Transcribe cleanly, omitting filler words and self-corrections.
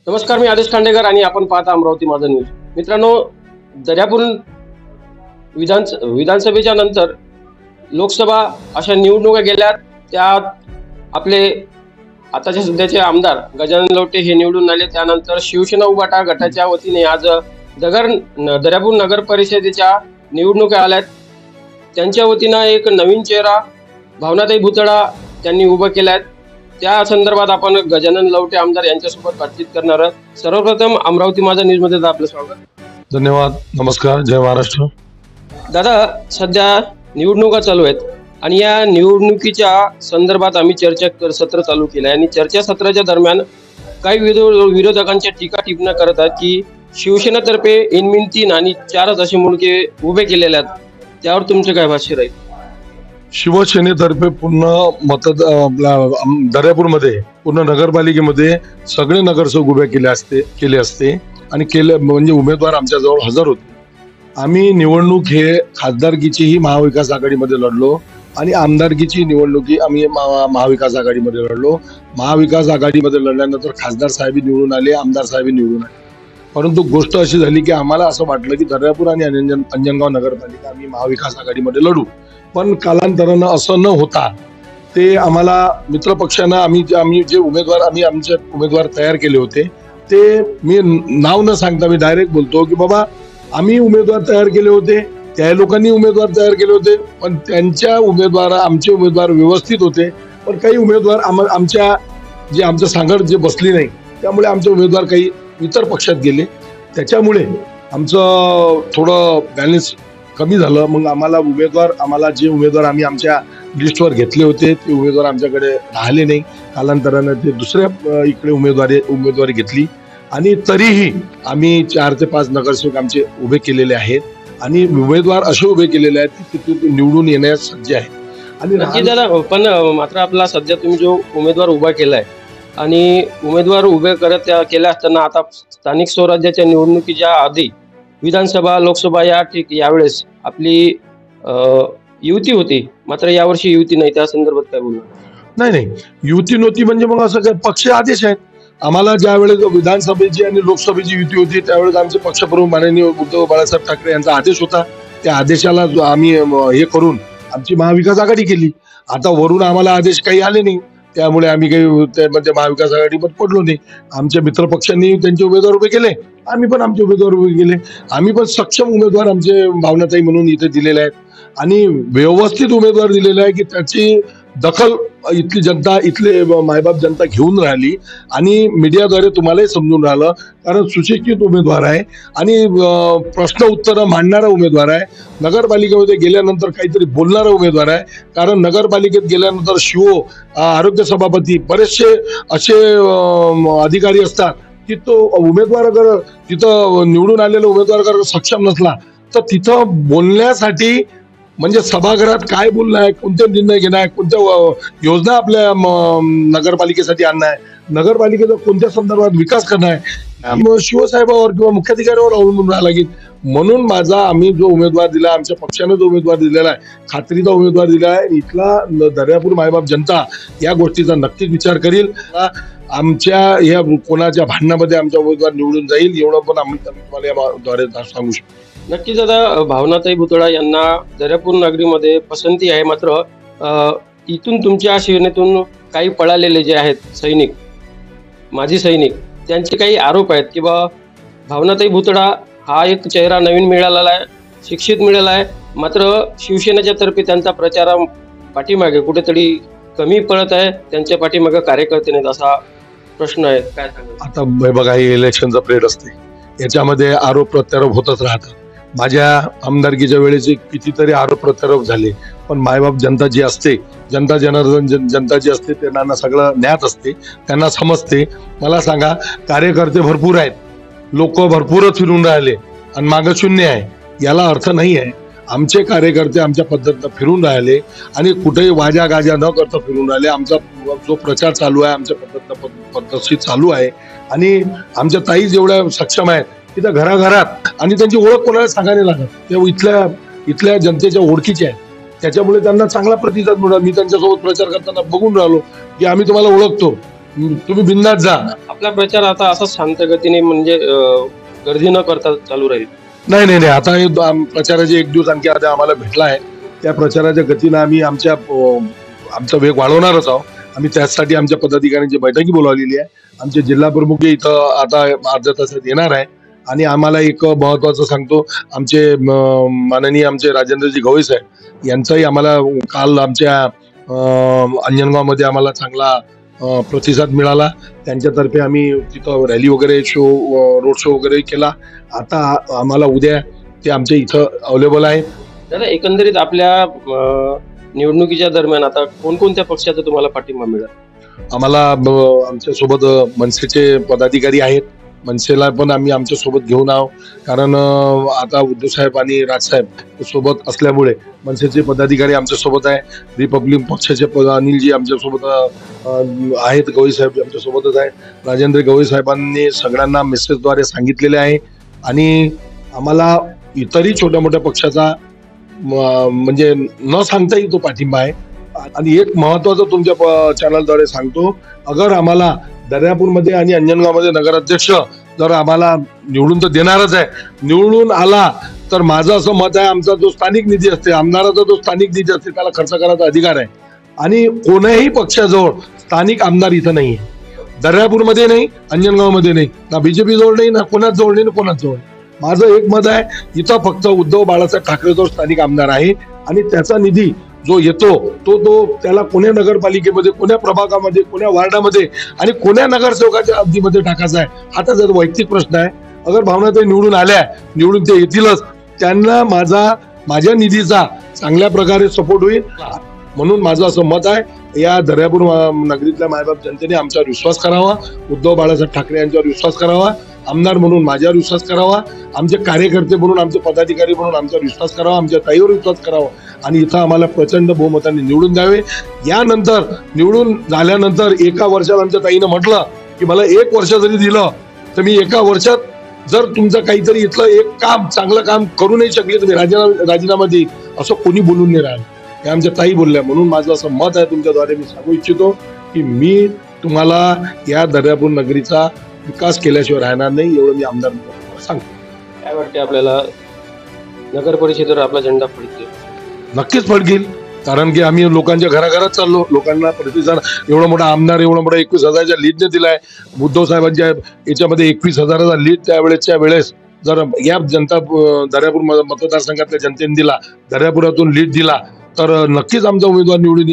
नमस्कार, मी आदेश खांडेकर आणि आपण पाहता अमरावती माझा न्यूज. मित्रांनो, दर्यापूर विधानसभेच्या नंतर लोकसभा अशा निवडणुका गेल्या. त्यात आपले आताचे सध्याचे आमदार गजानन लवटे हे निवडून आले. त्यानंतर शिवसेना उभाटा गटाच्या वतीने आज दर्यापूर नगर परिषदेच्या निवडणुका आल्यात. त्यांच्या वतीनं एक नवीन चेहरा भावनाताई भुतडा त्यांनी उभा केलाय. त्या संदर्भात आपण गजानन लवटे आमदार यांच्यासोबत बातचीत करणार आहोत. सर्वप्रथम अमरावती माझा न्यूज मध्ये आपलं स्वागत. धन्यवाद. नमस्कार. जय महाराष्ट्र. दादा, सध्या निवडणुका चालू आहेत आणि या निवडणुकीच्या संदर्भात आम्ही चर्चा सत्र चालू केलं आहे आणि चर्चा सत्राच्या दरम्यान काही विरोधकांच्या टीका टिप्पण्या करत आहेत की शिवसेनेतर्फे इनमिन 3 आणि 4 असे मुंडके उभे केलेले आहेत. त्यावर तुमचे काय भाष्य राहील? शिवसेनेतर्फे पूर्ण दर्यापूरमध्ये पूर्ण नगरपालिकेमध्ये सगळे नगरसेवक उभे केले असते आणि म्हणजे उमेदवार आमच्याजवळ हजर होते. आम्ही निवडणूक हे खासदारकीचीही महाविकास आघाडीमध्ये लढलो आणि आमदारकीची निवडणुकी आम्ही महाविकास आघाडीमध्ये लढलो. महाविकास आघाडीमध्ये लढल्यानंतर खासदार साहेब निवडून आले, आमदार साहेब निवडून आले. परंतु गोष्ट अशी झाली की आम्हाला असं वाटलं की दर्यापूर आणि अंजनगाव नगरपालिका आम्ही महाविकास आघाडीमध्ये लढू, पण कालांतरानं असं न होता ते आम्हाला मित्रपक्षानं आम्ही जे आमचे उमेदवार तयार केले होते ते मी नाव न सांगता मी डायरेक्ट बोलतो की बाबा आम्ही उमेदवार तयार केले होते, त्या लोकांनी उमेदवार तयार केले होते, पण आमचे उमेदवार व्यवस्थित होते, पण काही उमेदवार आमच्या सांगड जे बसली नाही, त्यामुळे आमचे उमेदवार काही इतर पक्षात गेले. त्याच्यामुळे आमचं थोडं बॅलन्स कमी झालं. मग आम्हाला जे उमेदवार आम्ही आमच्या लिस्टवर घेतले होते ते उमेदवार आमच्याकडे राहिले नाही. कालांतरानं ते दुसऱ्या इकडे उमेदवारी घेतली आणि तरीही आम्ही 4 ते 5 नगरसेवक आमचे उभे केलेले आहेत आणि उमेदवार असे उभे केलेले आहेत की ते निवडून येण्यास सज्ज आहेत. आणि पण मात्र आपला सध्या तुम्ही जो उमेदवार उभा केलाय आणि उमेदवार उभे केला असताना आता स्थानिक स्वराज्याच्या निवडणुकीच्या आधी विधानसभा लोकसभा यावेळेस आपली युती होती, मात्र यावर्षी युती नाही. त्या संदर्भात काय बोलणार? नाही, युती नव्हती म्हणजे मग असं काय, पक्ष आदेश आहेत. आम्हाला ज्या वेळेस विधानसभेची आणि लोकसभेची युती होती त्यावेळेस आमचे पक्षप्रमुख माननीय उद्धव बाळासाहेब ठाकरे यांचा आदेश होता. त्या आदेशाला आम्ही हे करून आमची महाविकास आघाडी केली. आता वरून आम्हाला आदेश काही आले नाही, त्यामुळे आम्ही काही त्यामध्ये महाविकास आघाडीमध्ये पडलो नाही. आमच्या मित्रपक्षांनी त्यांचे उमेदवार उभे केले, आम्ही पण आमचे उमेदवार उभे केले. आम्ही पण सक्षम उमेदवार आमचे भावनाताई म्हणून इथे दिलेले आहेत आणि व्यवस्थित उमेदवार दिलेले आहे की त्याची दखल इथली जनता, इथले मायबाप जनता घेऊन राहिली आणि मीडियाद्वारे तुम्हालाही समजून राहिलं. कारण सुशिक्षित उमेदवार आहे आणि प्रश्न उत्तर मांडणारा उमेदवार आहे. नगरपालिकेमध्ये गेल्यानंतर काहीतरी बोलणारा उमेदवार आहे. कारण नगरपालिकेत गेल्यानंतर आरोग्य सभापती बरेचसे असे अधिकारी असतात की तो उमेदवार अगर तिथं निवडून आलेला उमेदवार अगर सक्षम नसला तर तिथं बोलण्यासाठी म्हणजे सभागृहात काय बोलणं आहे, कोणते निर्णय घेणं आहे, कोणत्या योजना आपल्या नगरपालिकेसाठी आणणं आहे, नगरपालिकेचा कोणत्या संदर्भात विकास करणं आहे, शिवसाहेबावर किंवा मुख्याधिकाऱ्यावर अवलंबून राहावं लागेल. म्हणून आम्ही जो उमेदवार दिला, आमच्या पक्षानं जो उमेदवार दिलेला आहे, खात्रीचा उमेदवार दिला आहे. इथला दर्यापूर मायबाप जनता या गोष्टीचा नक्कीच विचार करील. आमच्या या कोणाच्या भांडणामध्ये आमचा उमेदवार निवडून जाईल एवढं पण आम्ही तुम्हाला याद्वारे सांगू शकतो. नक्कीच दादा, भावनाताई भुतडा यांना दर्यापूर नगरीमध्ये पसंती आहे. मात्र इथून तुमच्या शिवसेनेतून काही पळालेले जे आहेत सैनिक, माजी सैनिक, त्यांचे काही आरोप आहेत की भावनाताई भुतडा हा एक चेहरा नवीन मिळालेला आहे, शिक्षित मिळाला आहे, मात्र शिवसेनेच्या तर्फे त्यांचा प्रचार पाठीमागे कुठेतरी कमी पडत आहे, त्यांच्या पाठीमागे कार्यकर्ते नाहीत, असा प्रश्न आहे. काय सांगा? आता बघा, हे इलेक्शनचा पिरियड असते, याच्यामध्ये आरोप प्रत्यारोप होतच राहतात. माझ्या आमदारकीच्या वेळेचे कितीतरी आरोप प्रत्यारोप झाले, पण मायबाप जनता जी असते, जनता जनार्दन जनता जी असते त्यांना सगळं ज्ञात असते, त्यांना समजते. मला सांगा, कार्यकर्ते भरपूर आहेत, लोक भरपूरच फिरून राहिले आणि मागं शून्य आहे, याला अर्थ नाही आहे. आमचे कार्यकर्ते आमच्या पद्धतीनं फिरून राहिले आणि कुठेही वाजा गाजा न करता फिरून राहिले. आमचा जो प्रचार चालू आहे आमच्या पद्धतशीर चालू आहे आणि आमच्या ताई जेवढ्या सक्षम आहेत तिथं घराघरात, आणि त्यांची ओळख कोणाला सांगायला लागत, ते इथल्या जनतेच्या ओळखीच्या आहेत. त्याच्यामुळे त्यांना चांगला प्रतिसाद मिळाला. मी त्यांच्यासोबत प्रचार करताना बघून राहिलो की आम्ही तुम्हाला ओळखतो, तुम्ही बिंदास जा. आपला प्रचार आता असा शांत गतीने म्हणजे गर्दी न करता चालू राहील? नाही नाही नाही, आता हे प्रचाराचे एक दिवस आणखी आता आम्हाला भेटला आहे. त्या प्रचाराच्या गतीनं आम्ही आमचा वेग वाढवणारच आहोत. आम्ही त्यासाठी आमच्या पदाधिकाऱ्यांची बैठकी बोलावलेली आहे. आमचे जिल्हा प्रमुख इथं आता अर्ध्या तासात येणार आहे. आणि आम्हाला एक महत्वाचं सांगतो, आमचे माननीय आमचे राजेंद्रजी गवई साहेब यांचाही आम्हाला काल आमच्या अंजनगावमध्ये आम्हाला चांगला प्रतिसाद मिळाला. त्यांच्यातर्फे आम्ही तिथं रॅली वगैरे रोड शो वगैरे केला. आता आम्हाला उद्या ते आमच्या इथं अवेलेबल आहे. दादा, एकंदरीत आपल्या निवडणुकीच्या दरम्यान आता कोणकोणत्या पक्षाचा तुम्हाला पाठिंबा मिळाला? आम्हाला आमच्या सोबत मनसेचे पदाधिकारी आहेत. मनसेला पण आम्ही आमच्या सोबत घेऊन आहोत, कारण आता उद्धव साहेब आणि राजसाहेब सोबत असल्यामुळे मनसेचे पदाधिकारी आमच्या सोबत आहे. रिपब्लिक पक्षाचे अनिलजी आमच्या सोबत आहेत. गवई साहेब आमच्या सोबतच आहे. राजेंद्र गवई साहेबांनी सगळ्यांना मेसेजद्वारे सांगितलेले आहे. आणि आम्हाला इतरही छोट्या मोठ्या पक्षाचा म्हणजे न सांगताही तो पाठिंबा आहे. आणि एक महत्वाचं तुमच्या चॅनलद्वारे सांगतो, अगर आम्हाला दर्यापूरमध्ये आणि अंजनगावमध्ये नगराध्यक्ष जर आम्हाला निवडून तर देणारच आहे, निवडून आला तर माझं असं मत आहे, आमचा जो स्थानिक निधी असते, आमदाराचा जो स्थानिक निधी असते त्याला खर्च करायचा अधिकार आहे. आणि कोणत्याही पक्षाजवळ स्थानिक आमदार इथं नाही आहे. दर्यापूरमध्ये नाही, अंजनगावमध्ये नाही, ना बीजेपी जवळ नाही, ना कोणाच जवळ नाही, ना कोणाच जवळ. माझं एक मत आहे, इथं फक्त उद्धव बाळासाहेब ठाकरे जो स्थानिक आमदार आहे आणि त्याचा निधी जो येतो तो त्याला कोण्या नगरपालिकेमध्ये, कोण्या प्रभागामध्ये, कोण्या वार्डामध्ये आणि कोण्या नगरसेवकाच्या अवधीमध्ये टाकायचा आहे, हा तर वैयक्तिक प्रश्न आहे. अगर भावनाताई निवडून आल्या, निवडून ते येतीलच, त्यांना माझ्या निधीचा चांगल्या प्रकारे सपोर्ट होईल. म्हणून माझं असं मत आहे, या दर्यापूर नगरीतल्या मायबाप जनतेने आमच्यावर विश्वास करावा, उद्धव बाळासाहेब ठाकरे यांच्यावर विश्वास करावा, आमदार म्हणून माझ्यावर विश्वास करावा, आमचे कार्यकर्ते म्हणून, आमचे पदाधिकारी म्हणून आमच्यावर विश्वास करावा, आमच्या ताईवर विश्वास करावा आणि इथं आम्हाला प्रचंड बहुमताने निवडून द्यावे. यानंतर निवडून झाल्यानंतर एका वर्षात आमच्या ताईनं म्हटलं की मला 1 वर्ष जरी दिलं तर मी एका वर्षात जर तुमचं काहीतरी इथलं एक काम, चांगलं काम करू नाही शकले तुम्ही राजीनामा देईल, असं कोणी बोलून नाही राहिलं. हे आमच्या ताई बोलल्या. म्हणून माझं असं मत आहे, तुमच्याद्वारे मी सांगू इच्छितो की मी तुम्हाला या दर्यापूर नगरीचा विकास केल्याशिवाय राहणार नाही, एवढं मी आमदार सांगतो. काय वाटते आपल्याला, नगर परिषदेवर आपला झेंडा फडकेल? नक्कीच फडकेल, कारण की आम्ही लोकांच्या घराघरात चाललो, लोकांना प्रतिसाद. एवढा मोठा आमदार, एवढा मोठा 21,000च्या लीडने दिलाय. उद्धव साहेबांच्या याच्यामध्ये 21,000चा लीड त्यावेळेसच्या वेळेस जर या जनता दर्यापूर मतदारसंघातल्या जनतेने दिला, दर्यापुरातून लीड दिला, तर नक्कीच आमचा उमेदवार निवडून